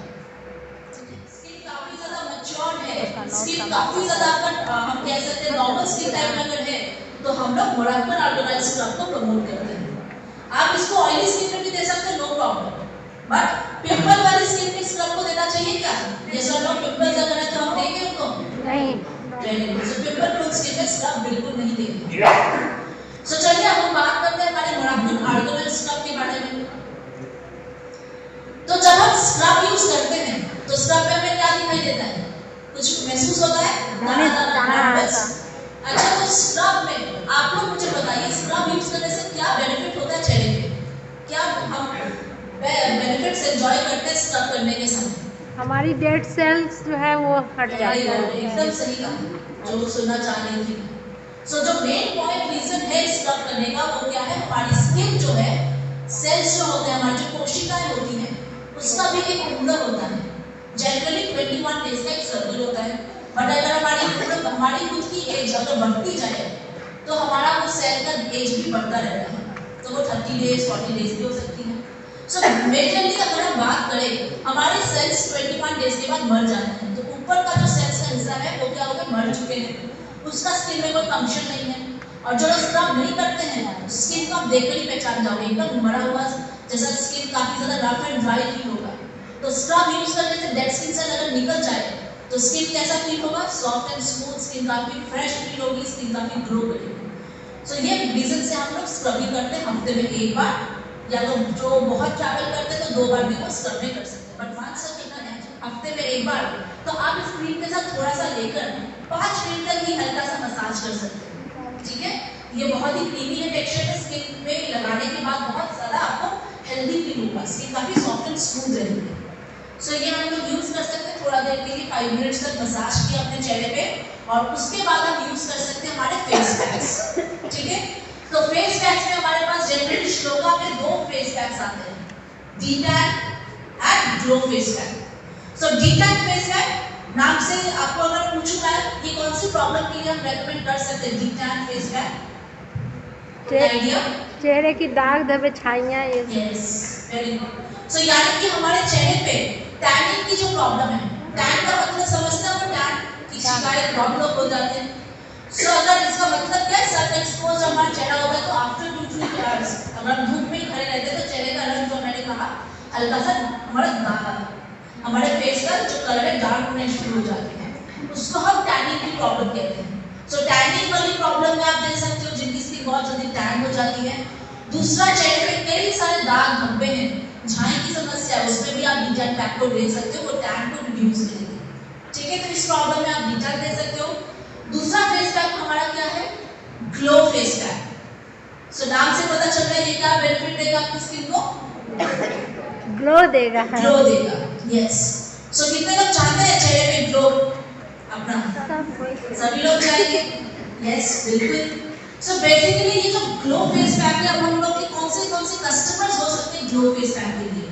स्किन काफी ज्यादा मैच्योर्ड है, स्किन काफी ज्यादा आपका हम कह सकते हैं नॉर्मल स्किन टाइप में अगर है तो हम लोग मोराक्कन ऑर्गेनाइज स्क्रब को प्रमोट करते हैं। आप इसको ऑयली स्किन में भी दे सकते हैं, नो प्रॉब्लम, बट पिंपल वाली स्किन में स्क्रब को देना चाहिए क्या? ये सब लोग पिंपल्स अगर है तो हम देंगे उनको? नहीं। सो पिंपल प्रूफ स्किन में स्क्रब बिल्कुल नहीं देंगे। सो चलिए अब हम बात करते हैं हमारे मोराक्कन ऑर्गेनाइज स्क्रब के बारे में। तो जब हम स्क्रब यूज करते हैं तो स्क्रब में हमें क्या दिखाई देता है? कुछ महसूस होता है? दाना। अच्छा, तो स्क्रब में आप लोग मुझे बताइए स्क्रब यूज करने से क्या बेनिफिट होता है चेहरे पे? क्या हम बेनिफिट्स एंजॉय करते हैं स्क्रब करने के समय? हमारी डेड सेल्स जो है वो हट जाती है। एकदम सही कहा जो सुनना चाह रही थी। सो जो मेन पॉइंट रीजन है स्क्रब करने का वो क्या है, हमारी स्किन जो है, सेल्स जो होते हैं, हमारी जो कोशिकाएं होती हैं, उसका भी एक उम्र होता है। जनरली 21 डेज का एक सर्कल होता है, बट अगर हमारी खुद की एज अगर बढ़ती जाए तो हमारा वो सेल का एज भी बढ़ता रहता है, तो वो 30 डेज 40 डेज भी हो सकती है। सो मेजरली अगर हम बात करें, हमारे सेल्स 21 डेज के बाद मर जाते हैं, तो ऊपर का जो सेल्स का हिस्सा है वो क्या हो गया, मर चुके हैं, उसका स्किन में कोई फंक्शन नहीं है। और जो स्क्रब नहीं करते हैं, स्किन को आप देखकर ही पहचान जाओगे, एकदम मरा हुआ जैसा स्किन, काफी ज्यादा रफ एंड ड्राई फील होगा। तो स्क्रब यूज करने से डेड स्किन सेल अगर निकल जाए तो स्किन कैसा फील होगा, सॉफ्ट एंड स्मूथ स्किन, काफी फ्रेश फील होगी, स्किन काफी ग्लो करेगी। सो ये रीजन से हम लोग स्क्रबिंग करते हैं हफ्ते में एक बार, या तो जो बहुत ट्रैवल करते हैं तो 2 बार भी वो स्क्रब नहीं कर सकते, बट वंस हफ्ते में एक बार, तो आप इस क्रीम के साथ थोड़ा सा लेकर 5 मिनट तक ही हल्का सा मसाज कर सकते हैं, ठीक है। ये बहुत ही क्रीमी है टेक्सचर है, स्किन पे लगाने के बाद बहुत ज्यादा आपको हेल्दी फील होगा, स्किन काफी सॉफ्ट एंड स्मूथ रहेगी। सो ये हम लोग यूज कर सकते हैं थोड़ा देर के लिए, 5 मिनट्स तक मसाज किया अपने चेहरे पे, और उसके बाद हम यूज कर सकते हैं हमारे फेस पैक्स, ठीक है। तो फेस पैक्स में हमारे पास जनरली श्लोका में 2 फेस पैक्स आते हैं, detan and glow face pack. So detan face pack नाम से आपको अगर पूछूं मैं, ये कौन सी प्रॉब्लम के लिए हम रेकमेंड कर सकते हैं डीटैन फेस पैक? आइडिया? चेहरे की दाग धब्बे छाइयां, ये यस, वेरी गुड। सो यानी कि हमारे चेहरे पे टैनिंग की जो प्रॉब्लम है, टैन का मतलब समझते हो, टैन की शिकायत बहुत लोग हो जाते हैं। सो अगर इसका मतलब क्या है, सन एक्सपोज हमारा चेहरा होगा तो आफ्टर 2-3 आवर्स अगर हम धूप में खड़े रहते हैं तो चेहरे का रंग, जो मैंने कहा, हल्का सा हमारा हमारे फेस का जो कलर है डार्क होने शुरू हो जाते हैं, उसको हम टैनिंग की प्रॉब्लम कहते हैं। सो टैनिंग वाली प्रॉब्लम में आप देख सकते हो जिनकी स्किन बहुत जल्दी टैन हो जाती है। दूसरा, चेहरे पे कई सारे दाग धब्बे हैं, झाई की समस्या है, उसमें भी आप डीटैन पैक को दे सकते हो, वो टैन को रिड्यूस करेगी, ठीक है। तो इस प्रॉब्लम में आप डीटैन दे सकते हो। दूसरा फेस पैक हमारा क्या है, ग्लो फेस पैक। सो नाम से पता चल रहा है ये क्या बेनिफिट देगा आपकी स्किन को, ग्लो देगा, ग्लो देगा, यस। सो कितने लोग चाहते हैं चेहरे पे ग्लो अपना? सभी लोग चाहेंगे, यस, बिल्कुल। सो बेसिकली ये जो ग्लो फेस पैक है, अब हम लोग के कौन से कस्टमर्स हो सकते हैं ग्लो फेस पैक के लिए?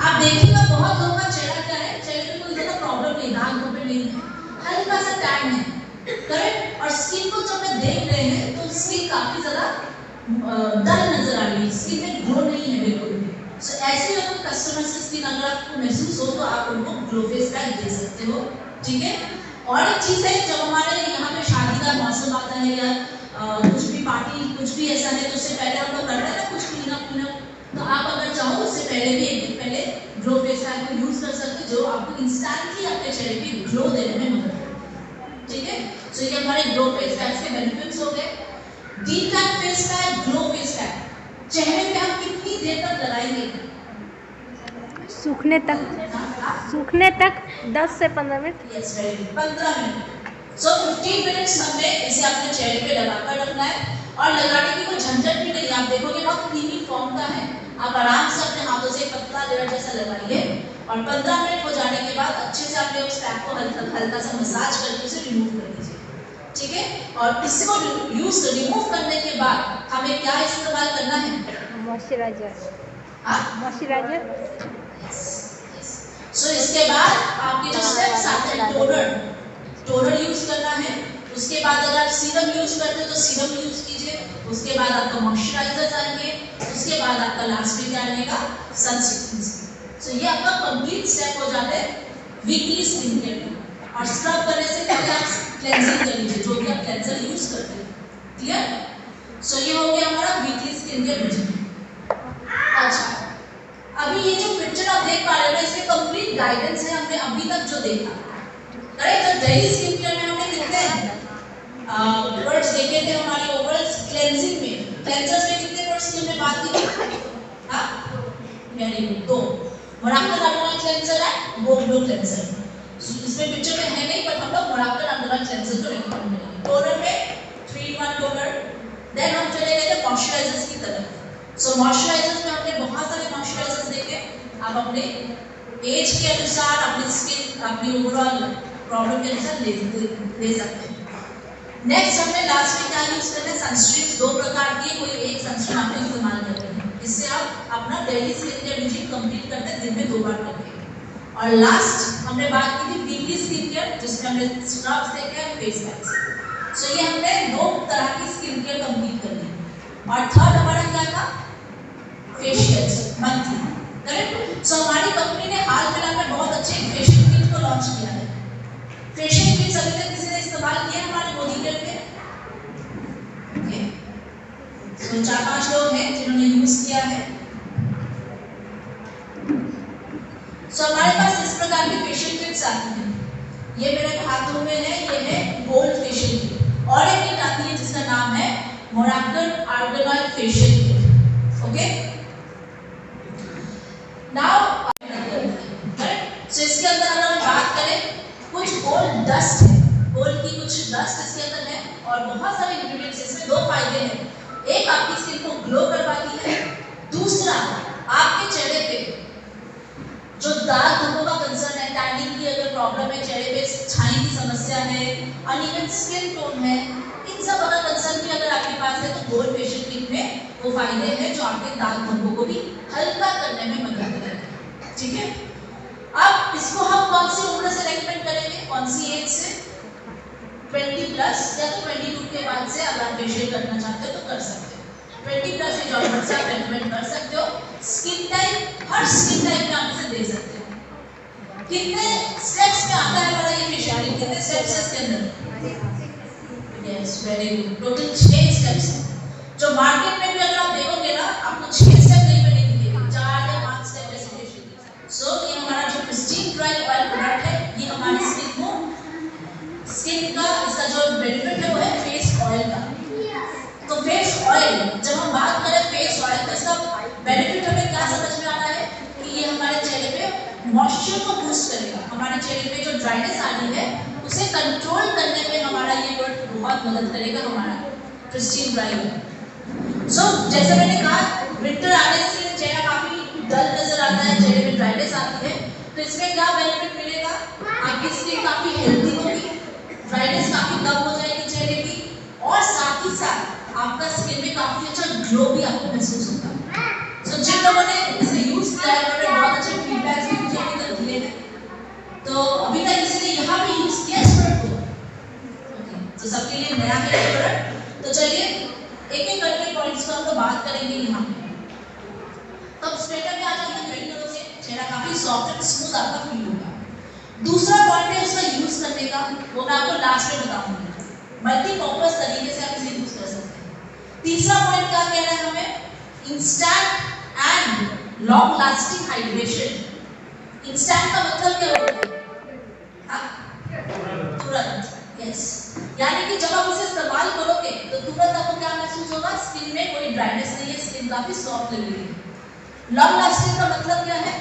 आप देखिएगा बहुत लोगों का चेहरा क्या है, चेहरे में कोई ज्यादा प्रॉब्लम नहीं, दाग धब्बे नहीं है, हल्का सा टैन है, करेक्ट। और स्किन को जब मैं देख रहे हैं तो स्किन काफी ज्यादा डल नजर आ रही है, स्किन में ग्लो नहीं है बिल्कुल भी। सो ऐसे लोगों कस्टमर की स्किन अगर आपको महसूस हो तो आप उनको ग्लो फेस पैक दे सकते हो, ठीक है। और एक चीज है, जब हमारे यहाँ पे शादी का मौसम आता है या कुछ भी पार्टी, कुछ भी ऐसा है, तो उससे पहले हम लोग करते हैं ना कुछ क्लीनअप, तो आप अगर चाहो उससे पहले भी एक दिन पहले ग्लो फेस पैक को यूज कर सकते हो, जो आपको इंस्टेंटली अपने चेहरे पे ग्लो देने में मदद करेगा, ठीक है। सो ये हमारे ग्लो फेस पैक के बेनिफिट्स हो गए। Detan face pack, glow face pack चेहरे पे हम कितनी देर तक लगाएंगे? सूखने तक 10 से 15 minute. Yes, very good, 15 minute. So 15 minutes हमने इसे अपने चेहरे पे लगाकर रखना है, और लगाने की कोई झंझट भी नहीं। आप देखोगे बहुत क्रीमी फॉर्म का है, आप आराम से अपने हाथों से पतला लेयर जैसा लगाइए, और 15 मिनट हो जाने के बाद अच्छे से अपने उस पैक को हल्का सा मसाज करके उसे रिमूव कर दीजिए, ठीक है। और इसको रिमूव करने के बाद हमें क्या इस्तेमाल करना है? मॉइस्चराइजर। सो इसके बाद आपके जो स्टेप्स आते हैं, टोनर यूज करना है, उसके बाद अगर आप सीरम यूज करते हो तो सीरम यूज कीजिए, उसके बाद आपका मॉइस्चराइजर आएंगे, उसके बाद आपका लास्ट में क्या रहेगा, सनस्क्रीन। सो ये आपका कंप्लीट स्टेप हो जाते हैं वीकली स्किन केयर में। और स्क्रब करने से पहले आप क्लेंजिंग कर लीजिए, जो भी आप क्लेंजर यूज करते हैं, क्लियर। सो ये हो गया हमारा वीकली स्किन केयर रूटीन। अच्छा, अभी ये जो पिक्चर आप देख पा रहे हो, इसमें कंप्लीट गाइडेंस है हमने अभी तक जो देखा, राइट। तो डेली स्किन केयर में हमने कितने वर्ड्स देखे थे हमारी ओवरऑल क्लेंजिंग में, क्लेंजर्स में कितने वर्ड्स की हमने बात की? हां, वेरी गुड, 2। मोराक्कल अंडर क्लेंजर है, वो ग्लो क्लेंजर। इसमें पिक्चर में है नहीं, बट हम लोग मोराक्कल अंडर क्लेंजर को रिकमेंड करेंगे। टोनर में 3-in-1 टोनर। देन हम चले गए थे मॉइस्चराइजर्स की तरफ। सो मॉइस्चराइजर्स में हमने बहुत सारे मॉइस्चराइजर्स देखे, आप अपने एज के अनुसार, अपनी स्किन, अपनी ओवरऑल प्रॉब्लम के अनुसार ले सकते हैं। नेक्स्ट हमने लास्ट में क्या यूज करना है, सनस्क्रीन। दो प्रकार की, कोई एक सनस्क्रीन आप इस्तेमाल करते हैं, इससे आप अपना daily skin care routine complete करते हैं दिन में 2 बार करके। और लास्ट हमने बात की थी वीकली स्किन केयर, जिसमें हमने स्क्रब्स देखे हैं, फेस पैक्स। सो ये हमने 2 तरह की स्किन केयर कंप्लीट कर ली। और थर्ड हमारा क्या था, फेशियल्स मंथली, करेक्ट। सो हमारी कंपनी ने हाल फिलहाल में बहुत अच्छे फेशियल किट को लॉन्च किया है। फेशियल किट अभी तक किसी ने इस्तेमाल किया हमारे मोदी केयर के? ओके, सो 4-5 लोग हैं जिन्होंने यूज किया है। सो हमारे पास इस प्रकार की फेशियल किट्स आती हैं। ये मेरे हाथों में है, ये है गोल्ड फेशियल किट। और एक किट आती है जिसका नाम है मोराकल organoid facial kit. Okay, now so इसके अंदर अगर हम बात करें, कुछ गोल्ड डस्ट है, गोल्ड की कुछ डस्ट इसके अंदर है और बहुत सारे इंग्रेडिएंट्स। इसमें 2 फायदे हैं, एक आपकी स्किन को ग्लो करवाती है, दूसरा आपके चेहरे पे जो दाग धब्बों का कंसर्न है, टैनिंग की अगर प्रॉब्लम है, चेहरे पे छाई की समस्या है, अनइवन स्किन टोन है, इन सब अगर कंसर्न भी अगर आपके पास है तो गोल्ड फेशियल किट में वो फायदे हैं जो आपके दाग धब्बों को भी हल्का करने में मदद करेंगे। ठीक है, अब इसको हम कौन सी उम्र से रेकमेंड करेंगे, कौन सी एज से? 20 प्लस या तो 22 के बाद से अगर आप फेशियल करना चाहते हो तो कर सकते हो। 20 प्लस एज ऑनवर्ड से आप रेकमेंड कर सकते हो। स्किन टाइप, हर स्किन टाइप में आप इसे दे सकते हो। कितने स्टेप्स में आता है हमारा ये फेशियल? कितने स्टेप्स है इसके अंदर? Yes, very good, total 6 steps हैं। जो मार्केट में भी अगर आप देखोगे ना, आपको 6 स्टेप कहीं पे नहीं दिखेगा, 4 या 5 स्टेप ऐसे फेशियल। सो ये हमारा जो प्रिस्टीन ड्राई ऑयल प्रोडक्ट है, ये हमारी स्किन को, स्किन का इसका जो बेनिफिट है वो है फेस ऑयल का। तो फेस ऑयल, जब हम बात करें फेस ऑयल तो इसका बेनिफिट हमें क्या समझ में आता है कि ये हमारे चेहरे पे मॉइस्चर को बूस्ट करेगा। हमारे चेहरे पे जो ड्राइनेस आ रही है उसे कंट्रोल करने में हमारा ये प्रोडक्ट बहुत मदद करेगा, हमारा प्रिस्टीन ड्राई ऑयल। सो जैसे मैंने कहा, विंटर आने से चेहरा काफी डल नजर आता है, चेहरे में ड्राइनेस आती है, तो इसमें क्या बेनिफिट मिलेगा, आपकी स्किन काफी हेल्दी होगी, ड्राइनेस काफी कम हो जाएगी चेहरे की, और साथ ही साथ आपका स्किन में काफी अच्छा ग्लो भी आपको महसूस होगा। सो जिन लोगों ने इसे यूज किया है उन्होंने बहुत अच्छे फीडबैक्स भी मुझे अभी तक दिए हैं। तो अभी तक किसी ने यहाँ भी यूज किया इस प्रोडक्ट को? तो सबके लिए नया है ये प्रोडक्ट। तो चलिए एक एक करके पॉइंट्स को हम तो बात करेंगे यहाँ पे। तब स्ट्रेटअप में आ जाएंगे, ट्रेन करोगे, चेहरा काफी सॉफ्ट एंड स्मूथ आपका फील होगा। दूसरा पॉइंट है उसका यूज करने का, वो मैं आपको लास्ट में बताऊंगी। मल्टीपर्पज तरीके से आप इसे यूज कर सकते हैं। तीसरा पॉइंट क्या कह रहा है हमें, instant and long lasting hydration. Instant का मतलब क्या होता है? तुरंत, यस, यानी कि जब आप इसे इस्तेमाल करोगे तो तुरंत आपको क्या महसूस होगा, स्किन में कोई ड्राइनेस नहीं है, स्किन काफी सॉफ्ट लगेगी। लॉन्ग लास्टिंग का मतलब क्या है?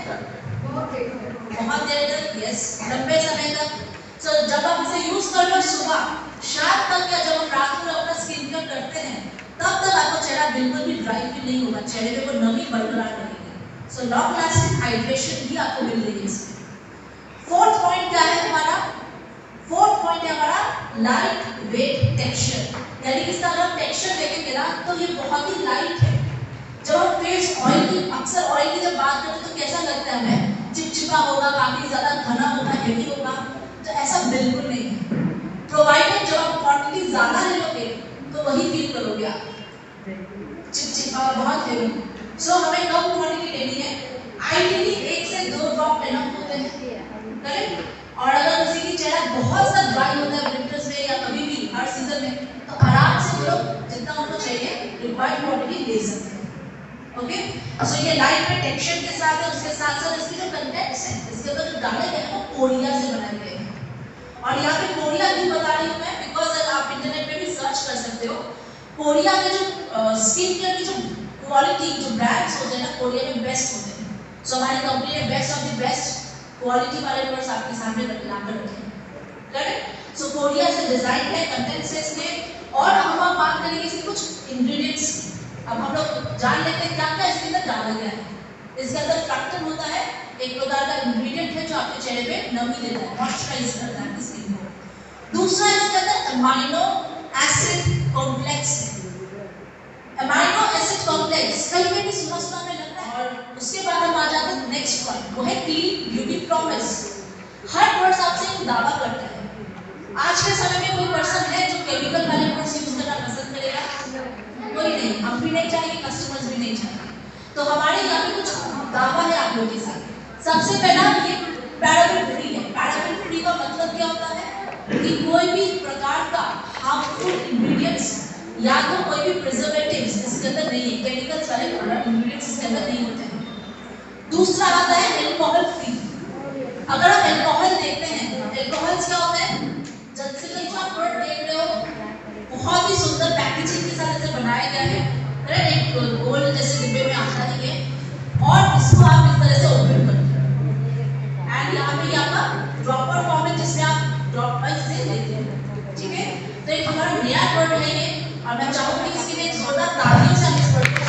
बहुत देर तक, यस, लंबे समय तक। सो जब आप इसे यूज कर लो सुबह शाम तक, या जब हम रात में अपना स्किन केयर करते हैं तब तक आपका चेहरा बिल्कुल भी ड्राई फील नहीं होगा, चेहरे पे कोई नमी बरकरार रहेगी। सो लॉन्ग लास्टिंग हाइड्रेशन भी आपको मिल रही है इसमें। फोर्थ पॉइंट क्या है हमारा? फोर्थ पॉइंट है हमारा लाइट वेट टेक्सचर, यानी कि इसका अगर टेक्सचर देखेंगे ना तो ये बहुत ही लाइट है। जब हम फेस ऑयल की, अक्सर ऑयल की जब बात करते हैं तो कैसा लगता है हमें, चिपचिपा होगा, काफी ज्यादा घना होगा, हेवी होगा, तो ऐसा बिल्कुल नहीं है। प्रोवाइडेड जब आप क्वांटिटी ज्यादा ले लोगे तो वही फील करोगे आप, चिपचिपा, बहुत हेवी। सो हमें कम क्वांटिटी लेनी है, आइडियली 1 से 2 ड्रॉप लेना होते हैं, करेक्ट। और अगर किसी की चेहरा बहुत सा ड्राई होता है विंटर्स में या कभी भी हर सीजन में, तो आराम से वो लोग जितना उनको चाहिए रिक्वायर्ड क्वांटिटी ले सकते हैं। ओके, सो ये लाइट में टेक्सचर के साथ है, उसके साथ साथ इसके जो कंटेंट्स हैं, इसके अंदर जो डाले गए हैं वो कोरिया से बनाए गए हैं। और यहाँ पे कोरिया क्यों बता रही हूँ मैं, बिकॉज आप इंटरनेट पे भी सर्च कर सकते हो, कोरिया के जो स्किन केयर की जो क्वालिटी, जो ब्रांड्स होते हैं ना कोरिया में बेस्ट होते हैं। सो हमारी कंपनी ने best of the best quality वाले प्रोडक्ट्स आपके सामने लाकर रखे हैं, करेक्ट। सो कोरिया से डिजाइन है, कंटेंट्स है इसके। और अब हम बात करेंगे इसके कुछ इंग्रेडिएंट्स की। अब हम लोग जान लेते हैं क्या क्या इसके अंदर डाला गया है। इसके अंदर फ्रक्टन होता है, एक प्रकार का इंग्रेडिएंट है जो आपके चेहरे पे नमी देता है, मॉइस्चराइज करता है स्किन को। दूसरा इसके अंदर अमाइनो एसिड कॉम्प्लेक्स है, अमाइनो एसिड कॉम्प्लेक्स कहीं पे भी सुना में लगता है। और उसके बाद हम आ जाते हैं नेक्स्ट पॉइंट, वो है क्लीन ब्यूटी प्रॉमिस। हर प्रोडक्ट आपसे एक दावा करता है। आज के समय में कोई पर्सन है जो केमिकल वाले प्रोडक्ट्स यूज करना पसंद करेगा? कोई नहीं, हम भी नहीं चाहेंगे, कस्टमर्स भी नहीं चाहेंगे। तो हमारे यहाँ पे कुछ दावा है आप लोगों के साथ। सबसे पहला ये पैराबेन फ्री है। पैराबेन फ्री का मतलब क्या होता है कि कोई भी प्रकार का हार्मफुल इंग्रेडिएंट्स या तो कोई भी प्रिजर्वेटिव्स इसके अंदर नहीं है, केमिकल्स वाले इंग्रेडिएंट्स इसके अंदर नहीं होते हैं। दूसरा आता है अल्कोहल फ्री। अगर आप अल्कोहल देखते हैं, अल्कोहल क्या होता है? जैसे कि जो आप प्रोडक्ट देख रहे हो बहुत ही सुंदर पैकेजिंग के साथ इसे बनाया गया है, राइट? एक गोल्ड जैसे डिब्बे में आता है ये, और इसको आप इस तरह से ओपन करते हैं एंड यहाँ पे आपका ड्रॉपर फॉर्म है जिसमें आप ड्रॉप वाइज से लेते हैं, ठीक है? तो एक हमारा नया प्रोडक्ट है ये, और मैं चाहूंगी कि इसके लिए जोरदार तालियों से हम इस प्रोडक्ट को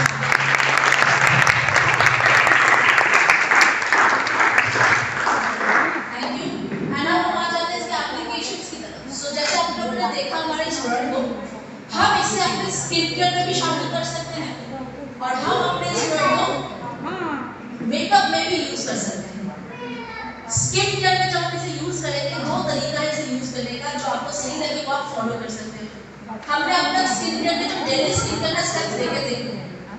थैंक यू। एंड अब हम आ जाते हैं इसके एप्लीकेशंस की तरफ। सो जैसे आप लोगों ने देखा हमारे इस प्रोडक्ट को, हम इसे अपने स्किन केयर में भी शामिल कर सकते हैं और हम अपने इस प्रोडक्ट को मेकअप में भी यूज कर सकते हैं। स्किन केयर में जब हम इसे यूज करेंगे, दो तरीका है इसे यूज करने का, जो आपको सही लगे वो आप फॉलो कर सकते हैं। हमने अपना स्किन केयर में जो डेली स्किन केयर का स्टेप्स देखे थे,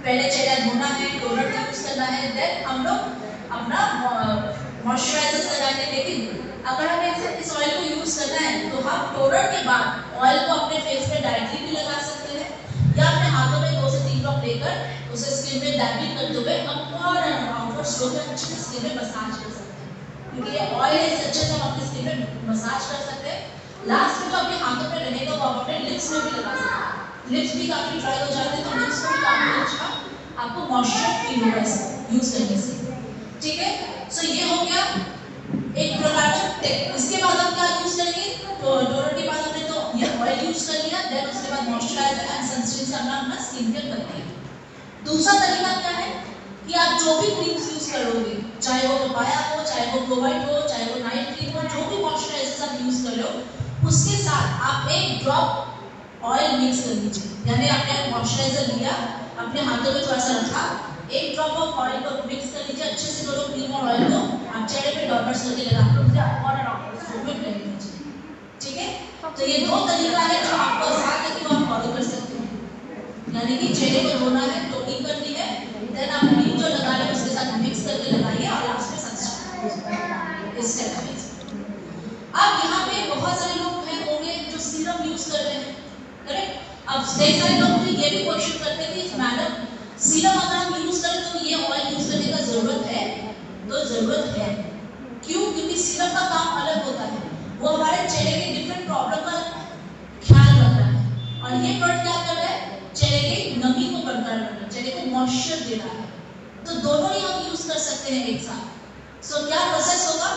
पहले चेहरा धोना है, टोनर यूज करना है, देन हम लोग अपना मॉइस्चराइजर लगाएंगे। लेकिन अगर हमें इस ऑयल को यूज करना है तो हम टोनर के बाद ऑयल को अपने फेस पे डायरेक्टली भी लगा सकते हैं या अपने हाथों में 2 से 3 ड्रॉप लेकर उसे स्किन में डैबिंग करते हुए अपवर्ड एंड डाउनवर्ड स्लो में अच्छे से स्किन में मसाज कर सकते हैं, क्योंकि ये ऑयल है, इसे अच्छे से हम अपनी स्किन में मसाज कर सकते हैं। लास्ट में जो अपने हाथों पे रहेगा वो आप अपने लिप्स में भी लगा सकते हैं। लिप्स भी काफी ड्राई हो जाते हैं तो लिप्स में भी काफी अच्छा आपको मॉइस्चर फील होगा इसे यूज करने से, ठीक है? सो ये हो गया एक प्रकार का टिप। इसके बाद हम क्या यूज करेंगे? तो टोनर के बाद हमने तो ये ऑयल यूज कर लिया, देन उसके बाद मॉइस्चराइजर एंड सनस्क्रीन से हमने अपना स्किन केयर कर लिया। दूसरा तरीका क्या है कि आप जो भी क्रीम्स यूज करोगे, चाहे वो पपाया हो, चाहे वो प्रोवाइड हो, चाहे वो नाइट क्रीम हो, जो भी मॉइस्चराइजर आप यूज कर रहे हो, उसके साथ आप 1 ड्रॉप ऑयल मिक्स कर लीजिए। यानी आपने मॉइस्चराइजर लिया, अपने हाथों में थोड़ा सा रखा, 1 ड्रॉप ऑफ ऑयल को मिक्स कर लीजिए अच्छे से, दोनों क्रीम और ऑयल को आप चेहरे पे डॉटर्स करके लगा लीजिए और आप में कर लीजिए, ठीक है? तो ये 2 तरीका है जो आपको आसान है कि वो आप फॉलो कर सकते हो। यानी कि चेहरे को धोना है, टोनिंग करनी है, देन आप क्रीम जो लगा रहे हैं उसके साथ मिक्स करके लगाइए और लास्ट में सनस्क्रीन इस स्टेप में। अब यहाँ पे बहुत सारे लोग हैं होंगे जो सीरम यूज कर रहे हैं, करेक्ट? अब कई सारे लोग ये भी क्वेश्चन करते हैं कि मैडम सीरम अगर हम यूज करें तो ये ऑयल यूज करने का जरूरत है? तो जरूरत है। क्यों? क्योंकि सीरम का काम अलग होता है, वो हमारे चेहरे के डिफरेंट प्रॉब्लम का ख्याल रख रहा है, और ये प्रोडक्ट क्या कर रहा है? चेहरे की नमी को बरकरार रख रहा है, चेहरे को मॉइस्चर दे रहा है। तो दोनों ही हम यूज कर सकते हैं एक साथ। सो क्या प्रोसेस होगा?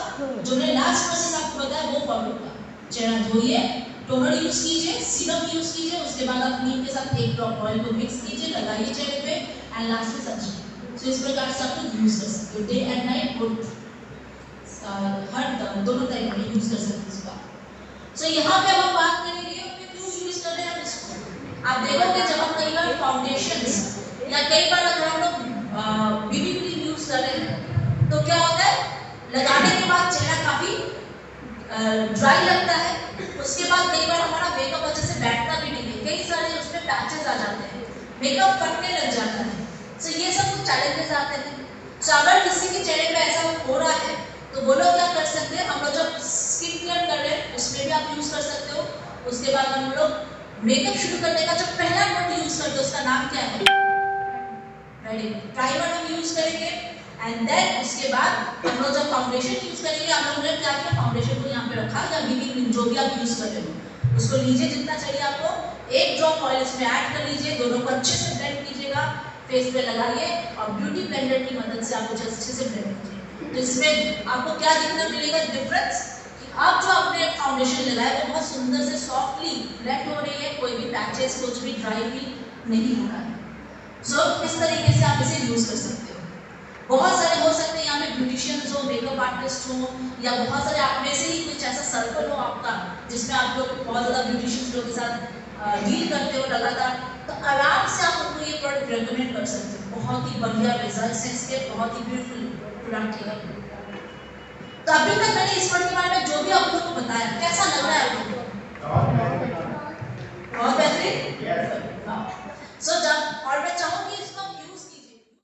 जो मैंने लास्ट प्रोसेस आपको बताया वो फॉलो होगा। चेहरा धोइए, टोनर यूज कीजिए, सीरम यूज कीजिए, उसके बाद आप क्रीम के साथ 1 ड्रॉप ऑयल को मिक्स कीजिए, लगाइए चेहरे पे एंड लास्ट में सनस्क्रीन। सो इस प्रकार से आप लोग यूज कर सकते हो, डे एंड नाइट बोथ, हर दोनों तरीके में यूज कर सकते हैं इसका। सो यहाँ पे हम बात करेंगे कि क्यों यूज कर रहे हैं हम इसको। आप देखोगे जब हम कई बार फाउंडेशंस या कई बार अगर हम लोग बीबी क्रीम यूज कर रहे हैं तो क्या होता है? लगाने के बाद चेहरा काफी ड्राई लगता है, उसके बाद कई बार हमारा मेकअप अच्छे से बैठता भी नहीं है, कई सारे उसमें पैचेस आ जाते हैं, मेकअप फटने लग जाता है। सो ये सब कुछ चैलेंजेस आते हैं। सो अगर किसी के चेहरे पे ऐसा हो रहा है तो वो लोग क्या कर सकते हैं? हम लोग जब स्किन केयर कर रहे हैं उसमें भी आप यूज कर सकते हो। उसके बाद हम लोग मेकअप शुरू करने का जो पहला प्रोडक्ट यूज करते हैं उसका नाम क्या है? प्राइमर हम यूज करेंगे एंड देन उसके बाद हम लोग जब फाउंडेशन यूज करेंगे, आप लोगों ने क्या किया? फाउंडेशन को यहाँ पे रखा या बीबी क्रीम जो भी आप यूज कर रहे हो उसको लीजिए, जितना चाहिए आपको, 1 ड्रॉप ऑयल इसमें ऐड कर लीजिए, दोनों को अच्छे से ब्लेंड कीजिएगा, फेस पे लगाइए और ब्यूटी ब्लेंडर की मदद से आपको अच्छे से ब्लेंड कीजिए। तो इसमें आपको क्या देखने मिलेगा डिफरेंस? कि आप जो आपने फाउंडेशन लगाया वो बहुत सुंदर से सॉफ्टली ब्लेंड हो रही है, कोई भी पैचेस कुछ भी ड्राई भी नहीं हो रहा है। सो इस तरीके से आप इसे यूज कर सकते हो। बहुत सारे हो सकते हैं यहाँ पे ब्यूटिशियंस हो, मेकअप आर्टिस्ट हो, या बहुत सारे आप में से ही कुछ ऐसा सर्कल हो आपका जिसमें आप लोग बहुत ज़्यादा ब्यूटिशियंस लोग के साथ डील करते हो लगातार, तो आराम से आप उनको ये प्रोडक्ट रेकमेंड कर सकते हो। बहुत ही बढ़िया रिजल्ट्स हैं इसके, बहुत ही ब्यूटीफुल प्रोडक्ट है। तो अभी तक मैंने इस प्रोडक्ट के बारे में जो भी आप लोगों को बताया, कैसा लग रहा है आप लोगों को? बहुत बेहतरीन। सो